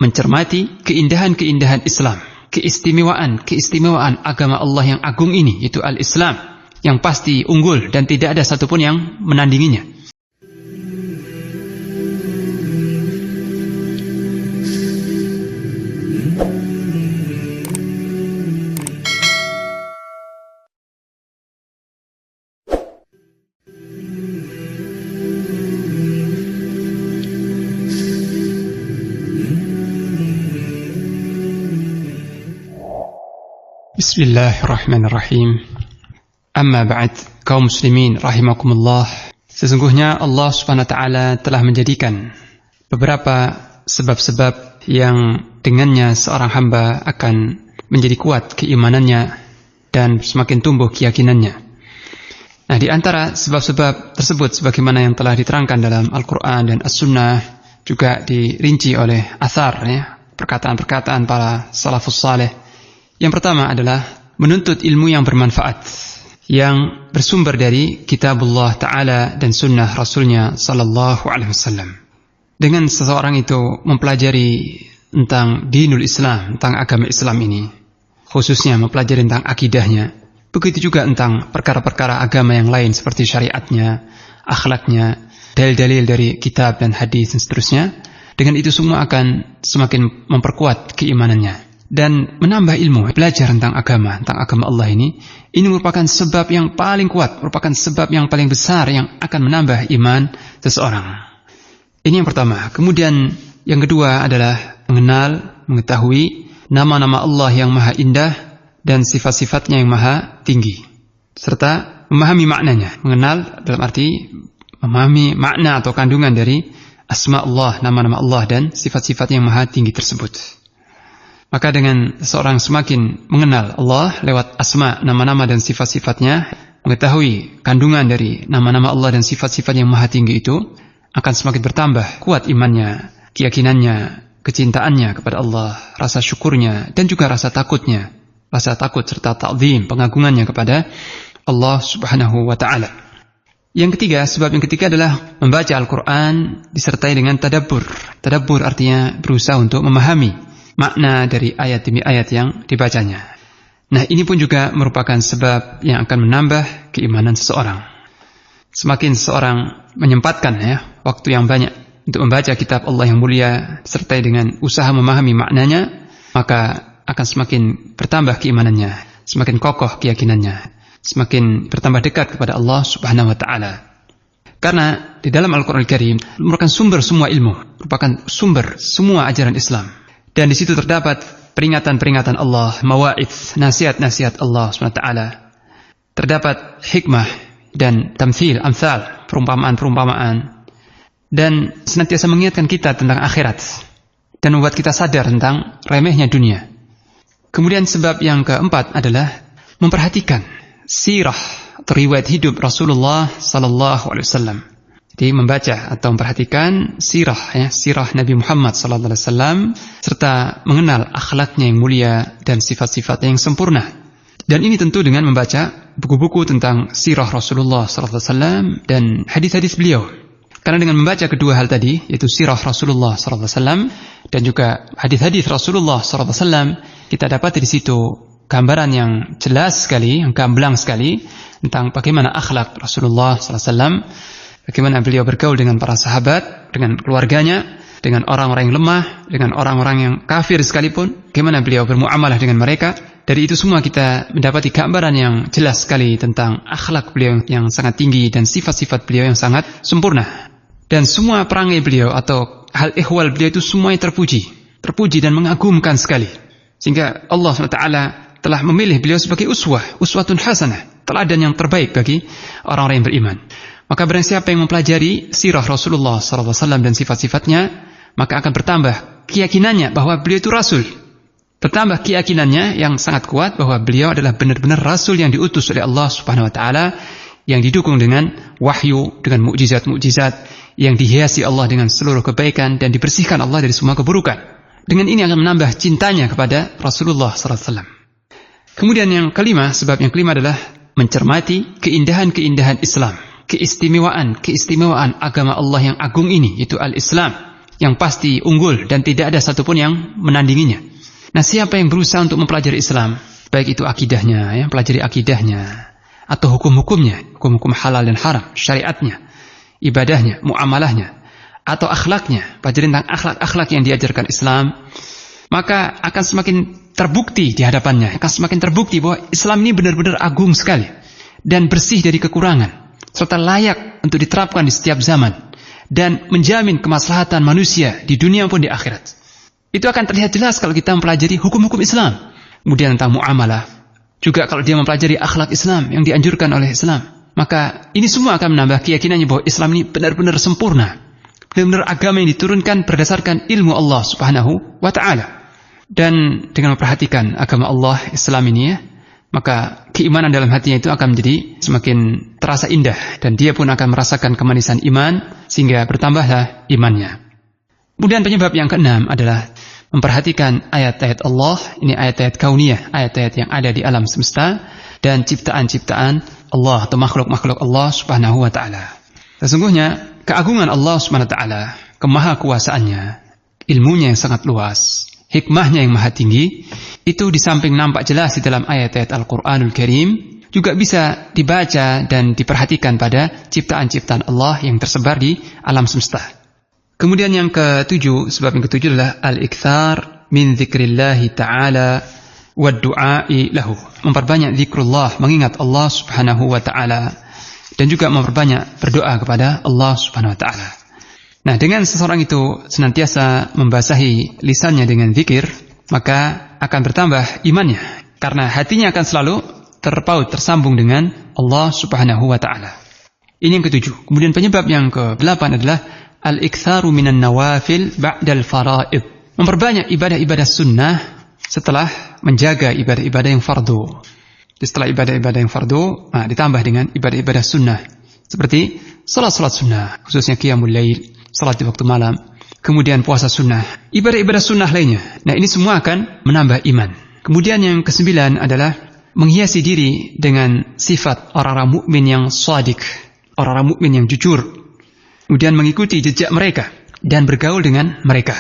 mencermati keindahan-keindahan Islam, keistimewaan agama Allah yang agung ini, yaitu al-Islam, yang pasti unggul dan tidak ada satupun yang menandinginya. Bismillahirrahmanirrahim. Amma ba'd, kaum muslimin rahimakumullah. Sesungguhnya Allah Subhanahu wa taala telah menjadikan beberapa sebab-sebab yang dengannya seorang hamba akan menjadi kuat keimanannya dan semakin tumbuh keyakinannya. Nah, di antara sebab-sebab tersebut sebagaimana yang telah diterangkan dalam Al-Qur'an dan As-Sunnah, juga dirinci oleh athar, perkataan-perkataan para salafus saleh. Yang pertama adalah menuntut ilmu yang bermanfaat, yang bersumber dari kitabullah ta'ala dan sunnah rasulnya sallallahu alaihi wasallam. Dengan seseorang itu mempelajari tentang dinul Islam, tentang agama Islam ini, khususnya mempelajari tentang akidahnya, begitu juga tentang perkara-perkara agama yang lain seperti syariatnya, akhlaknya, dalil-dalil dari kitab dan hadis dan seterusnya, dengan itu semua akan semakin memperkuat keimanannya dan menambah ilmu. Belajar tentang agama Allah ini merupakan sebab yang paling kuat, merupakan sebab yang paling besar yang akan menambah iman seseorang. Ini yang pertama. Kemudian yang kedua adalah mengetahui nama-nama Allah yang maha indah dan sifat-sifatnya yang maha tinggi, serta memahami maknanya. Mengenal dalam arti memahami makna atau kandungan dari asma Allah, nama-nama Allah dan sifat-sifat yang maha tinggi tersebut. Maka dengan seorang semakin mengenal Allah lewat asma, nama-nama dan sifat-sifatnya, mengetahui kandungan dari nama-nama Allah dan sifat-sifat yang maha tinggi itu, akan semakin bertambah kuat imannya, keyakinannya, kecintaannya kepada Allah, rasa syukurnya, dan juga rasa takutnya. Rasa takut serta ta'zim, pengagungannya kepada Allah Subhanahu wa ta'ala. Yang ketiga, sebab yang ketiga adalah membaca Al-Quran disertai dengan tadabbur. Tadabbur artinya berusaha untuk memahami makna dari ayat demi ayat yang dibacanya. Nah, ini pun juga merupakan sebab yang akan menambah keimanan seseorang. Semakin seseorang menyempatkan waktu yang banyak untuk membaca kitab Allah yang mulia disertai dengan usaha memahami maknanya, maka akan semakin bertambah keimanannya, semakin kokoh keyakinannya, semakin bertambah dekat kepada Allah Subhanahu wa taala. Karena di dalam Al-Qur'an Al-Karim merupakan sumber semua ilmu, merupakan sumber semua ajaran Islam. Dan di situ terdapat peringatan-peringatan Allah, mawa'idz, nasihat-nasihat Allah SWT. Terdapat hikmah dan tamthil, amthal, perumpamaan-perumpamaan. Dan senantiasa mengingatkan kita tentang akhirat dan membuat kita sadar tentang remehnya dunia. Kemudian sebab yang keempat adalah memperhatikan sirah atau riwayat hidup Rasulullah sallallahu alaihi wasallam. Jadi membaca atau memperhatikan sirah Nabi Muhammad sallallahu alaihi wasallam serta mengenal akhlaknya yang mulia dan sifat-sifatnya yang sempurna. Dan ini tentu dengan membaca buku-buku tentang sirah Rasulullah sallallahu alaihi wasallam dan hadis-hadis beliau. Karena dengan membaca kedua hal tadi, yaitu sirah Rasulullah sallallahu alaihi wasallam dan juga hadis-hadis Rasulullah sallallahu alaihi wasallam, kita dapat di situ gambaran yang jelas sekali, yang gamblang sekali tentang bagaimana akhlak Rasulullah sallallahu alaihi wasallam. Bagaimana beliau bergaul dengan para sahabat, dengan keluarganya, dengan orang-orang yang lemah, dengan orang-orang yang kafir sekalipun, bagaimana beliau bermuamalah dengan mereka. Dari itu semua kita mendapati gambaran yang jelas sekali tentang akhlak beliau yang sangat tinggi dan sifat-sifat beliau yang sangat sempurna. Dan semua perangai beliau atau hal ihwal beliau itu semuanya terpuji dan mengagumkan sekali. Sehingga Allah SWT telah memilih beliau sebagai uswatun hasanah, teladan yang terbaik bagi orang-orang yang beriman. Maka barang siapa yang mempelajari sirah Rasulullah SAW dan sifat-sifatnya, maka akan bertambah keyakinannya bahwa beliau itu Rasul. Bertambah keyakinannya yang sangat kuat bahwa beliau adalah benar-benar Rasul yang diutus oleh Allah Subhanahu wa taala, yang didukung dengan wahyu, dengan mukjizat-mukjizat, yang dihiasi Allah dengan seluruh kebaikan dan dibersihkan Allah dari semua keburukan. Dengan ini akan menambah cintanya kepada Rasulullah SAW. Kemudian yang kelima, sebab yang kelima adalah mencermati keindahan-keindahan Islam. Keistimewaan agama Allah yang agung ini, yaitu al-Islam, yang pasti unggul dan tidak ada satupun yang menandinginya. Nah, siapa yang berusaha untuk mempelajari Islam, baik itu akidahnya, ya, pelajari akidahnya, atau hukum-hukumnya, hukum-hukum halal dan haram, syariatnya, ibadahnya, muamalahnya, atau akhlaknya, pelajari tentang akhlak-akhlak yang diajarkan Islam, maka akan semakin terbukti di hadapannya, akan semakin terbukti bahwa Islam ini benar-benar agung sekali dan bersih dari kekurangan, serta layak untuk diterapkan di setiap zaman dan menjamin kemaslahatan manusia di dunia maupun di akhirat. Itu akan terlihat jelas kalau kita mempelajari hukum-hukum Islam. Kemudian tentang muamalah, juga kalau dia mempelajari akhlak Islam yang dianjurkan oleh Islam, maka ini semua akan menambah keyakinannya bahwa Islam ini benar-benar sempurna, benar-benar agama yang diturunkan berdasarkan ilmu Allah Subhanahu wa ta'ala. Dan dengan memperhatikan agama Allah Islam ini, ya, maka keimanan dalam hatinya itu akan menjadi semakin terasa indah, dan dia pun akan merasakan kemanisan iman sehingga bertambahlah imannya. Kemudian penyebab yang keenam adalah memperhatikan ayat-ayat Allah. Ini ayat-ayat kauniyah, ayat-ayat yang ada di alam semesta dan ciptaan-ciptaan Allah atau makhluk-makhluk Allah Subhanahu wa ta'ala. Sesungguhnya keagungan Allah Subhanahu wa ta'ala, kemahakuasaannya, ilmunya yang sangat luas, hikmahnya yang maha tinggi, itu di samping nampak jelas di dalam ayat-ayat Al-Quranul Karim, juga bisa dibaca dan diperhatikan pada ciptaan-ciptaan Allah yang tersebar di alam semesta. Kemudian yang ketujuh, sebab yang ketujuh adalah al-ikthar min dzikrillahi ta'ala wa du'ai lahu. Memperbanyak zikrullah, mengingat Allah Subhanahu wa ta'ala, dan juga memperbanyak berdoa kepada Allah Subhanahu wa ta'ala. Nah, dengan seseorang itu senantiasa membasahi lisannya dengan zikir, maka akan bertambah imannya, karena hatinya akan selalu terpaut, tersambung dengan Allah Subhanahu wa ta'ala. Ini yang ketujuh. Kemudian penyebab yang ke-8 adalah al-iktharu minan nawafil ba'dal fara'id. Memperbanyak ibadah-ibadah sunnah setelah menjaga ibadah-ibadah yang fardu. Setelah ibadah-ibadah yang fardu, ditambah dengan ibadah-ibadah sunnah, seperti salat-salat sunnah, khususnya qiyamul lail, salat di waktu malam, kemudian puasa sunnah, ibadah-ibadah sunnah lainnya. Nah, ini semua akan menambah iman. Kemudian yang ke-9 adalah menghiasi diri dengan sifat orang-orang mukmin yang shadiq, orang-orang mukmin yang jujur, kemudian mengikuti jejak mereka dan bergaul dengan mereka.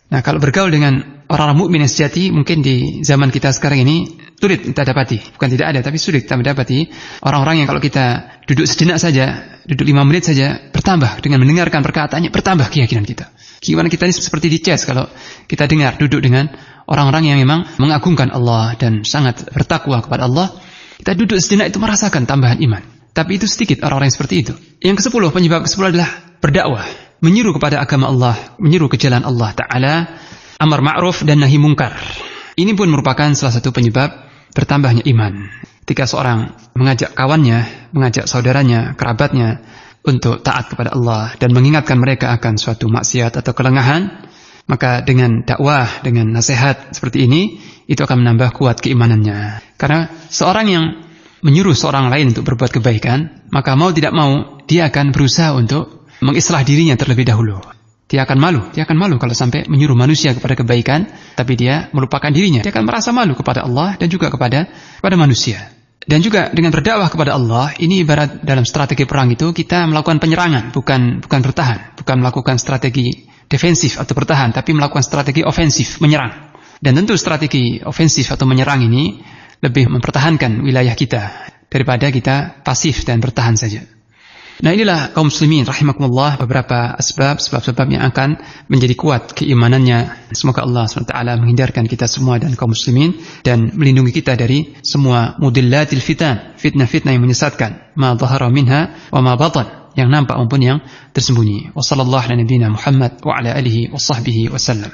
Nah, kalau bergaul dengan orang-orang mukmin yang sejati, mungkin di zaman kita sekarang ini sulit kita dapati. Bukan tidak ada, tapi sulit kita mendapati orang-orang yang kalau kita duduk sejenak saja, duduk 5 menit saja, bertambah dengan mendengarkan perkataannya, bertambah keyakinan kita. Keimanan kita ini seperti dices kalau kita dengar, duduk dengan orang-orang yang memang mengagungkan Allah dan sangat bertakwa kepada Allah. Kita duduk sejenak itu merasakan tambahan iman. Tapi itu sedikit orang-orang yang seperti itu. Yang ke-10, penyebab ke-10 adalah berdakwah, menyeru kepada agama Allah, menyeru ke jalan Allah Ta'ala, amar ma'ruf dan nahi mungkar. Ini pun merupakan salah satu penyebab bertambahnya iman. Ketika seorang mengajak kawannya, mengajak saudaranya, kerabatnya untuk taat kepada Allah dan mengingatkan mereka akan suatu maksiat atau kelengahan, maka dengan dakwah, dengan nasihat seperti ini, itu akan menambah kuat keimanannya. Karena seorang yang menyuruh seorang lain untuk berbuat kebaikan, maka mau tidak mau dia akan berusaha untuk mengislah dirinya terlebih dahulu. Dia akan malu kalau sampai menyuruh manusia kepada kebaikan, tapi dia melupakan dirinya. Dia akan merasa malu kepada Allah dan juga kepada manusia. Dan juga dengan berdakwah kepada Allah, ini ibarat dalam strategi perang itu kita melakukan penyerangan, bukan bertahan, bukan melakukan strategi defensif atau bertahan, tapi melakukan strategi ofensif, menyerang. Dan tentu strategi ofensif atau menyerang ini lebih mempertahankan wilayah kita daripada kita pasif dan bertahan saja. Nah, inilah kaum muslimin rahimakumullah beberapa sebab-sebab yang akan menjadi kuat keimanannya. Semoga Allah SWT menghindarkan kita semua dan kaum muslimin dan melindungi kita dari semua mudillatil fitan, fitnah-fitnah yang menyesatkan, ma dhahara minha wa ma batan, yang nampak maupun yang tersembunyi. Wassallallahu ala nabiyyina Muhammad wa ala alihi wa sahbihi wasallam.